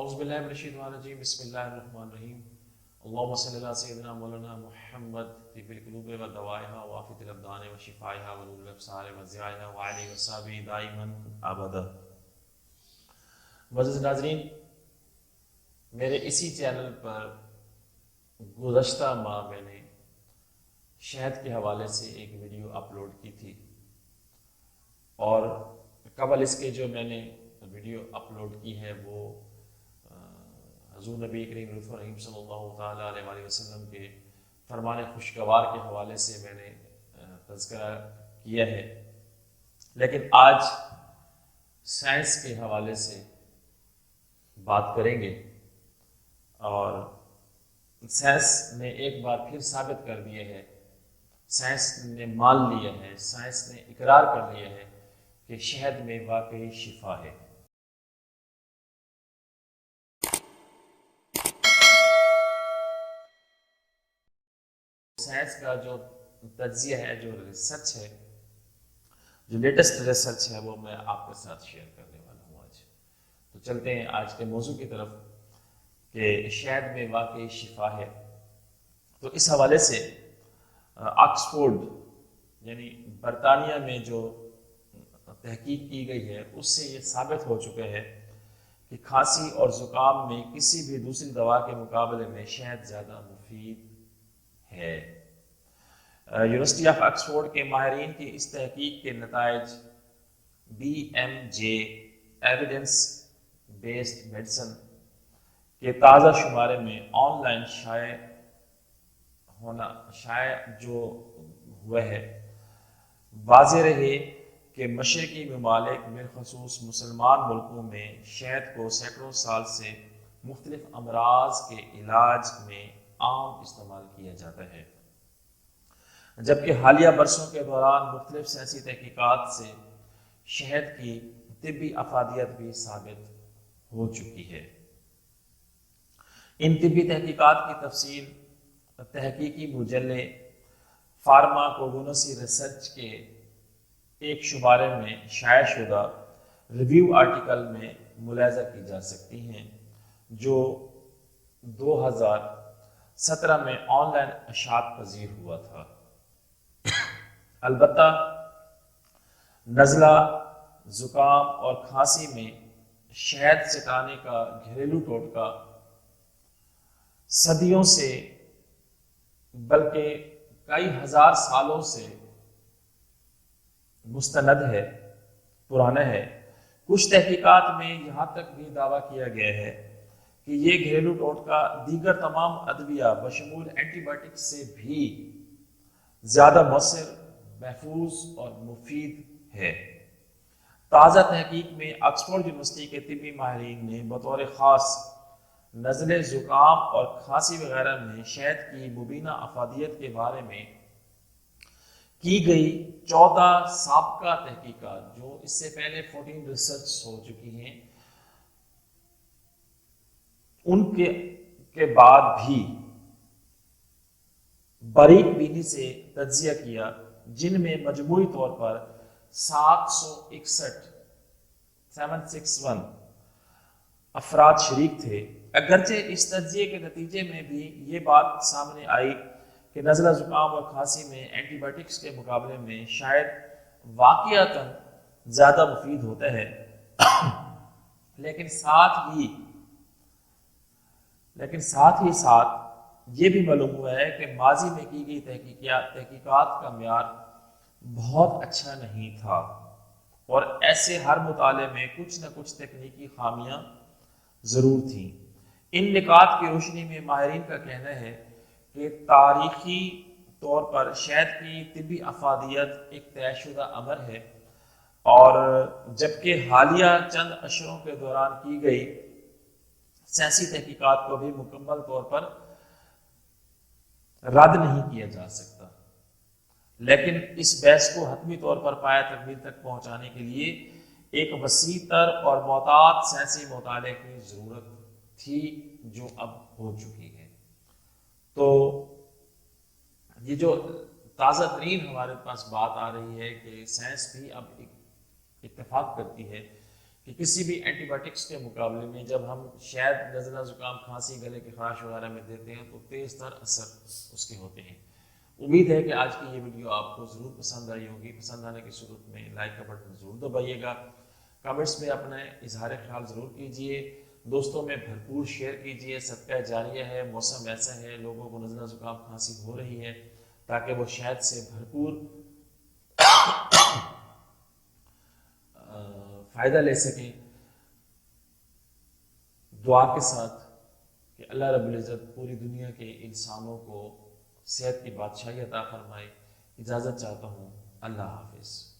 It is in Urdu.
اعوذ باللہ من الشیطان الرجیم بسم اللہ الرحمن الرحیم اللہم صلی اللہ سیدنا مولانا محمد طب القلوب و دوائها وعافیت الابدان و شفائها و نور الابصار و ضیائها و علی و صحبہ دائما ابدا۔ معزز ناظرین، میرے اسی چینل پر گزشتہ ماہ میں نے شہد کے حوالے سے ایک ویڈیو اپلوڈ کی تھی، اور قبل اس کے جو میں نے ویڈیو اپلوڈ کی ہے وہ حضور نبی کریم الرحیم صلی اللہ تعالیٰ علیہ وآلہ وسلم کے فرمان خوشگوار کے حوالے سے میں نے تذکرہ کیا ہے، لیکن آج سائنس کے حوالے سے بات کریں گے۔ اور سائنس نے ایک بار پھر ثابت کر دیا ہے، سائنس نے مان لیا ہے، سائنس نے اقرار کر لیا ہے کہ شہد میں واقعی شفا ہے۔ سائنس کا جو تجزیہ ہے، جو ریسرچ ہے، جو لیٹسٹ ریسرچ ہے، وہ میں آپ کے ساتھ شیئر کرنے والا ہوں آج۔ تو چلتے ہیں آج کے موضوع کی طرف کہ شہد میں واقعی شفا ہے۔ تو اس حوالے سے آکسفورڈ یعنی برطانیہ میں جو تحقیق کی گئی ہے، اس سے یہ ثابت ہو چکا ہے کہ کھانسی اور زکام میں کسی بھی دوسری دوا کے مقابلے میں شہد زیادہ مفید ہے۔ یونیورسٹی آف آکسفورڈ کے ماہرین کی اس تحقیق کے نتائج BMJ ایویڈنس بیسڈ میڈیسن کے تازہ شمارے میں آن لائن شائع جو ہوئے ہے، واضح رہے کہ مشرقی ممالک بالخصوص مسلمان ملکوں میں شہد کو سینکڑوں سال سے مختلف امراض کے علاج میں عام استعمال کیا جاتا ہے، جبکہ حالیہ برسوں کے دوران مختلف سائنسی تحقیقات سے شہد کی طبی افادیت بھی ثابت ہو چکی ہے۔ ان طبی تحقیقات کی تفصیل تحقیقی مجلے فارماکوگنوسی ریسرچ کے ایک شمارے میں شائع شدہ ریویو آرٹیکل میں ملاحظہ کی جا سکتی ہیں، جو 2017 میں آن لائن اشاعت پذیر ہوا تھا۔ البتہ نزلہ، زکام اور کھانسی میں شہد چٹانے کا گھریلو ٹوٹکا صدیوں سے بلکہ کئی ہزار سالوں سے مستند ہے، پرانا ہے۔ کچھ تحقیقات میں یہاں تک بھی دعویٰ کیا گیا ہے کہ یہ گھریلو ٹوٹکا دیگر تمام ادویہ بشمول اینٹی بائیوٹک سے بھی زیادہ مؤثر، محفوظ اور مفید ہے۔ تازہ تحقیق میں آکسفورڈ یونیورسٹی کے طبی ماہرین نے بطور خاص نزلے، زکام اور کھانسی وغیرہ میں شہد کی مبینہ افادیت کے بارے میں کی گئی 14 سابقہ تحقیقات، جو اس سے پہلے 14 ریسرچ ہو چکی ہیں، ان کے بعد بھی باریک بینی سے تجزیہ کیا، جن میں مجموعی طور پر 761 افراد شریک تھے۔ اگرچہ اس تجزیے کے نتیجے میں بھی یہ بات سامنے آئی کہ نزلہ، زکام اور کھانسی میں اینٹی بائیوٹکس کے مقابلے میں شاید واقعتاً زیادہ مفید ہوتا ہے، لیکن ساتھ ہی یہ بھی معلوم ہوا ہے کہ ماضی میں کی گئی تحقیقات کا معیار بہت اچھا نہیں تھا، اور ایسے ہر مطالعے میں کچھ نہ کچھ تکنیکی خامیاں ضرور تھیں۔ ان نکات کی روشنی میں ماہرین کا کہنا ہے کہ تاریخی طور پر شہد کی طبی افادیت ایک طے شدہ امر ہے، اور جبکہ حالیہ چند اشروں کے دوران کی گئی سائنسی تحقیقات کو بھی مکمل طور پر رد نہیں کیا جا سکتا، لیکن اس بحث کو حتمی طور پر پایہ تکمیل تک پہنچانے کے لیے ایک وسیع تر اور محتاط سائنسی مطالعے کی ضرورت تھی، جو اب ہو چکی ہے۔ تو یہ جو تازہ ترین ہمارے پاس بات آ رہی ہے کہ سائنس بھی اب اتفاق کرتی ہے کہ کسی بھی اینٹی بایوٹکس کے مقابلے میں جب ہم شہد نزلہ زکام کھانسی گلے کی خراش وغیرہ میں دیتے ہیں تو تیز تر اثر اس کے ہوتے ہیں۔ امید ہے کہ آج کی یہ ویڈیو آپ کو ضرور پسند آئی ہوگی۔ پسند آنے کی صورت میں لائک کا بٹن ضرور دبائیے گا، کمنٹس میں اپنا اظہار خیال ضرور کیجیے، دوستوں میں بھرپور شیئر کیجیے۔ صدقہ جاریہ ہے، موسم ایسا ہے، لوگوں کو نزلہ زکام کھانسی ہو رہی ہے، تاکہ وہ شہد سے بھرپور فائدہ لے سکیں۔ دعا کے ساتھ کہ اللہ رب العزت پوری دنیا کے انسانوں کو صحت کی بادشاہی عطا فرمائے۔ اجازت چاہتا ہوں، اللہ حافظ۔